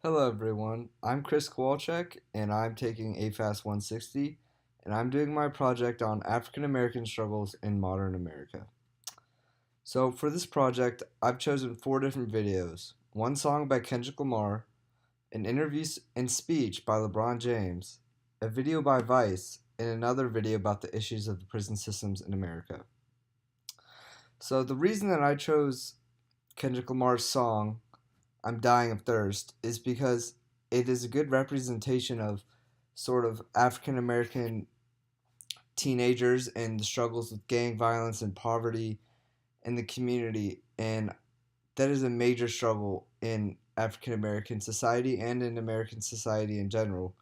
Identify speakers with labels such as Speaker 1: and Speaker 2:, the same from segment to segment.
Speaker 1: Hello everyone, I'm Chris Kowalcek and I'm taking AFAS 160 and I'm doing my project on African American struggles in modern America. So for this project, I've chosen 4 different videos. One song by Kendrick Lamar, an interview and speech by LeBron James, a video by Vice, and another video about the issues of the prison systems in America. So the reason that I chose Kendrick Lamar's song I'm Dying of Thirst is because it is a good representation of sort of African American teenagers and the struggles with gang violence and poverty in the community. And that is a major struggle in African American society and in American society in general.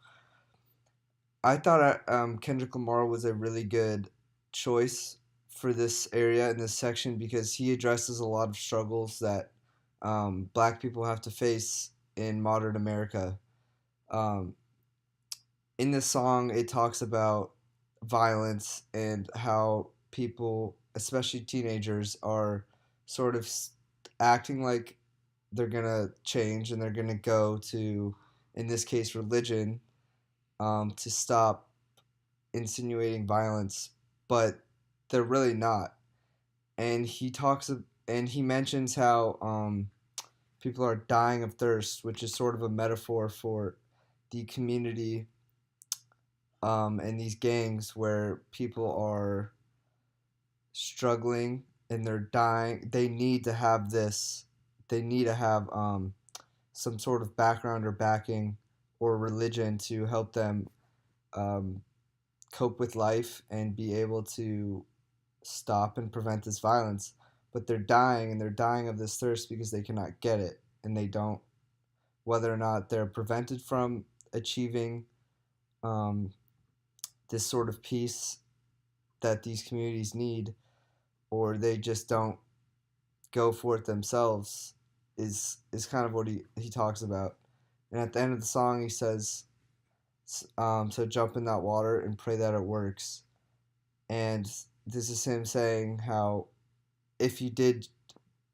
Speaker 1: I thought Kendrick Lamar was a really good choice for this area in this section because he addresses a lot of struggles that black people have to face in modern America. Um, in this song, it talks about violence and how people, especially teenagers, are sort of acting like they're gonna change and they're gonna go to, in this case, religion, to stop insinuating violence, but they're really not. And he mentions how people are dying of thirst, which is sort of a metaphor for the community and these gangs where people are struggling and they're dying. They need to have this. They need to have some sort of background or backing or religion to help them um, cope with life and be able to stop and prevent this violence. But they're dying and they're dying of this thirst because they cannot get it and they don't, whether or not they're prevented from achieving um, this sort of peace that these communities need, or they just don't go for it themselves, is kind of what he talks about. And at the end of the song, he says, "So jump in that water and pray that it works." And this is him saying how if you did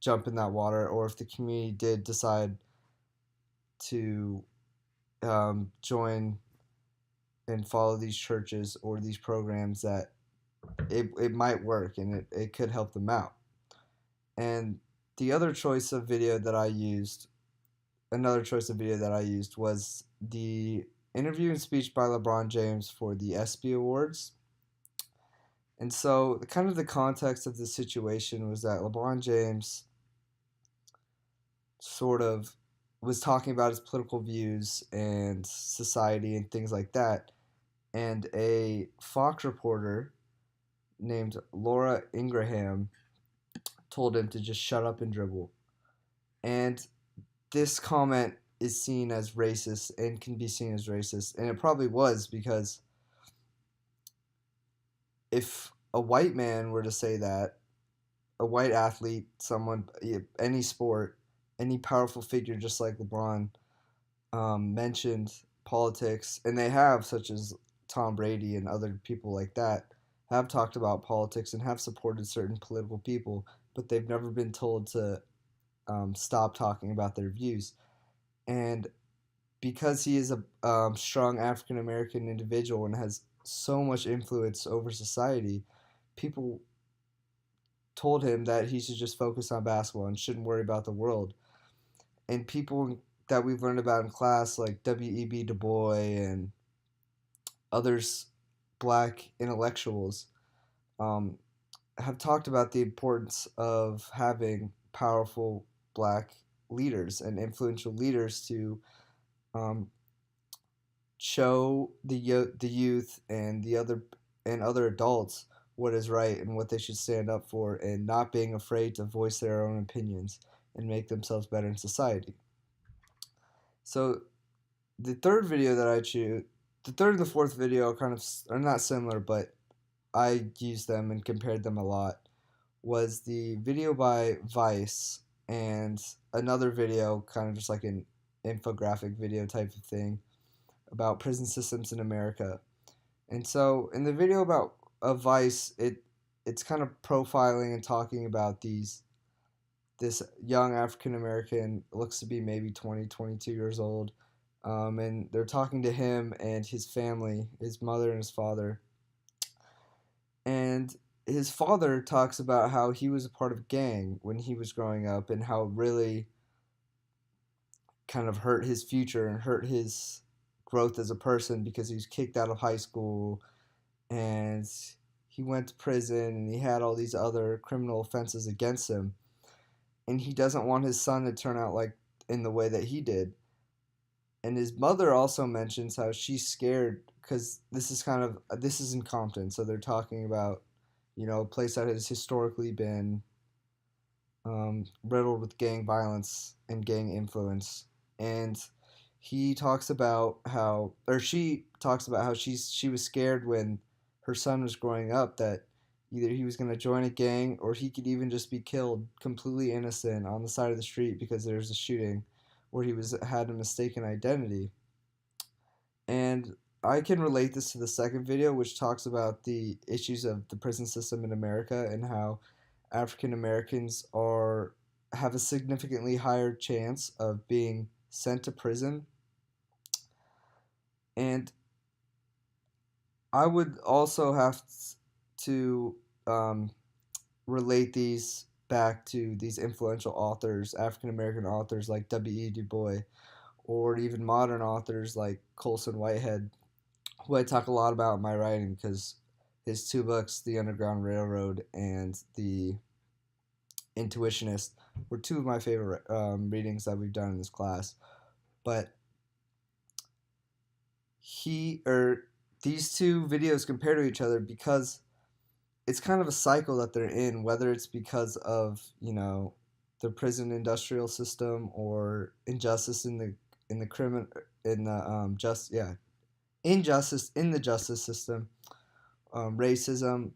Speaker 1: jump in that water, or if the community did decide to join and follow these churches or these programs, that it might work and it could help them out. And the other choice of video that I used, another choice of video that I used was the interview and speech by LeBron James for the ESPY Awards. And so, kind of the context of the situation was that LeBron James sort of was talking about his political views and society and things like that. And a Fox reporter named Laura Ingraham told him to just shut up and dribble. And this comment is seen as racist and can be seen as racist. And it probably was, because if a white man were to say that, a white athlete, someone, any sport, any powerful figure, just like LeBron, mentioned politics, and they have, such as Tom Brady and other people like that, have talked about politics and have supported certain political people, but they've never been told to stop talking about their views. And because he is a strong African American individual and has so much influence over society, people told him that he should just focus on basketball and shouldn't worry about the world. And people that we've learned about in class, like W.E.B. Du Bois and others, black intellectuals, um, have talked about the importance of having powerful black leaders and influential leaders to um, show the youth and other adults what is right and what they should stand up for, and not being afraid to voice their own opinions and make themselves better in society. So the third video that I choose, the third and the fourth video kind of are not similar, but I used them and compared them a lot, was the video by Vice and another video, kind of just like an infographic video type of thing, about prison systems in America. And so in the video about Vice, it's kind of profiling and talking about these this young African American, looks to be maybe 20, 22 years old. And they're talking to him and his family, his mother and his father. And his father talks about how he was a part of a gang when he was growing up and how it really kind of hurt his future and hurt his growth as a person because he was kicked out of high school and he went to prison and he had all these other criminal offenses against him. And he doesn't want his son to turn out like in the way that he did. And his mother also mentions how she's scared because this is in Compton, so they're talking about a place that has historically been riddled with gang violence and gang influence. And he talks about how, or she talks about how she was scared when her son was growing up that either he was going to join a gang or he could even just be killed completely innocent on the side of the street because there's a shooting where he was had a mistaken identity. And I can relate this to the second video, which talks about the issues of the prison system in America and how African Americans are have a significantly higher chance of being sent to prison. And I would also have to relate these back to these influential authors, African American authors like W.E. Du Bois, or even modern authors like Colson Whitehead, who I talk a lot about in my writing because his two books, The Underground Railroad and The Intuitionist, were two of my favorite readings that we've done in this class. But these two videos compare to each other because it's kind of a cycle that they're in, whether it's because of the prison industrial system or injustice in the criminal in the just yeah injustice in the justice system, racism,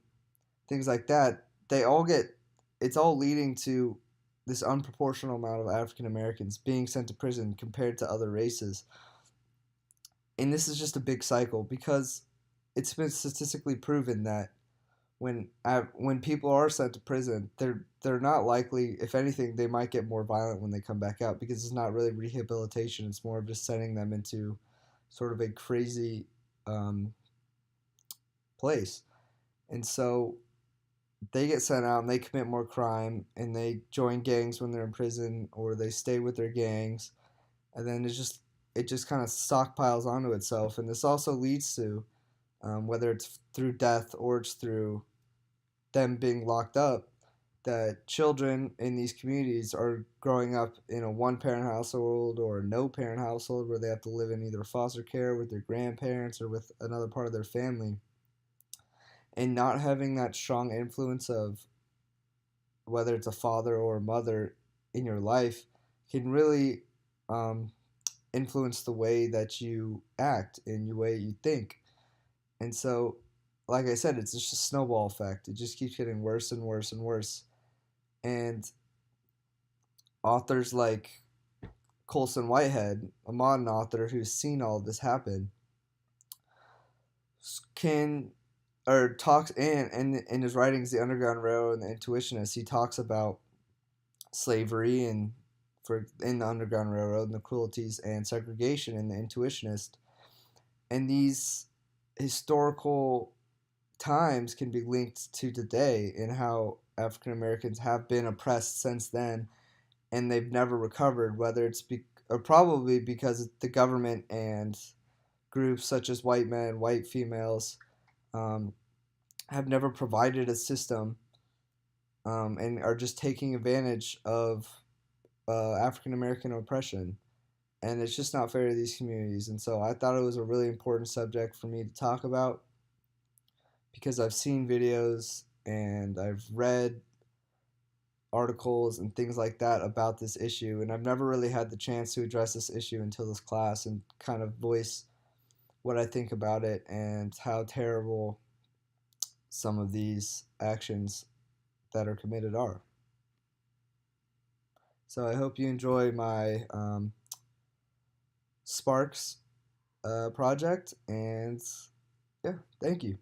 Speaker 1: things like that. It's all leading to this unproportional amount of African Americans being sent to prison compared to other races. And this is just a big cycle because it's been statistically proven that when people are sent to prison, they're not likely. If anything, they might get more violent when they come back out because it's not really rehabilitation. It's more of just sending them into sort of a crazy place. And so they get sent out and they commit more crime and they join gangs when they're in prison or they stay with their gangs, and then it just kind of stockpiles onto itself. And this also leads to whether it's through death or it's through them being locked up, that children in these communities are growing up in a one parent household or a no parent household where they have to live in either foster care with their grandparents or with another part of their family. And not having that strong influence of whether it's a father or a mother in your life can really um, influence the way that you act and the way you think. And so, like I said, it's just a snowball effect. It just keeps getting worse and worse and worse. And authors like Colson Whitehead, a modern author who's seen all of this happen, can or talks in his writings, The Underground Railroad and The Intuitionist, he talks about slavery and for in the Underground Railroad and the cruelties and segregation in The Intuitionist. And these historical times can be linked to today and how African Americans have been oppressed since then and they've never recovered, whether it's or probably because the government and groups such as white men, white females, um, have never provided a system and are just taking advantage of African American oppression. And it's just not fair to these communities. And so I thought it was a really important subject for me to talk about because I've seen videos and I've read articles and things like that about this issue, and I've never really had the chance to address this issue until this class and kind of voice what I think about it and how terrible some of these actions that are committed are. So I hope you enjoy my Sparks project, and yeah, thank you.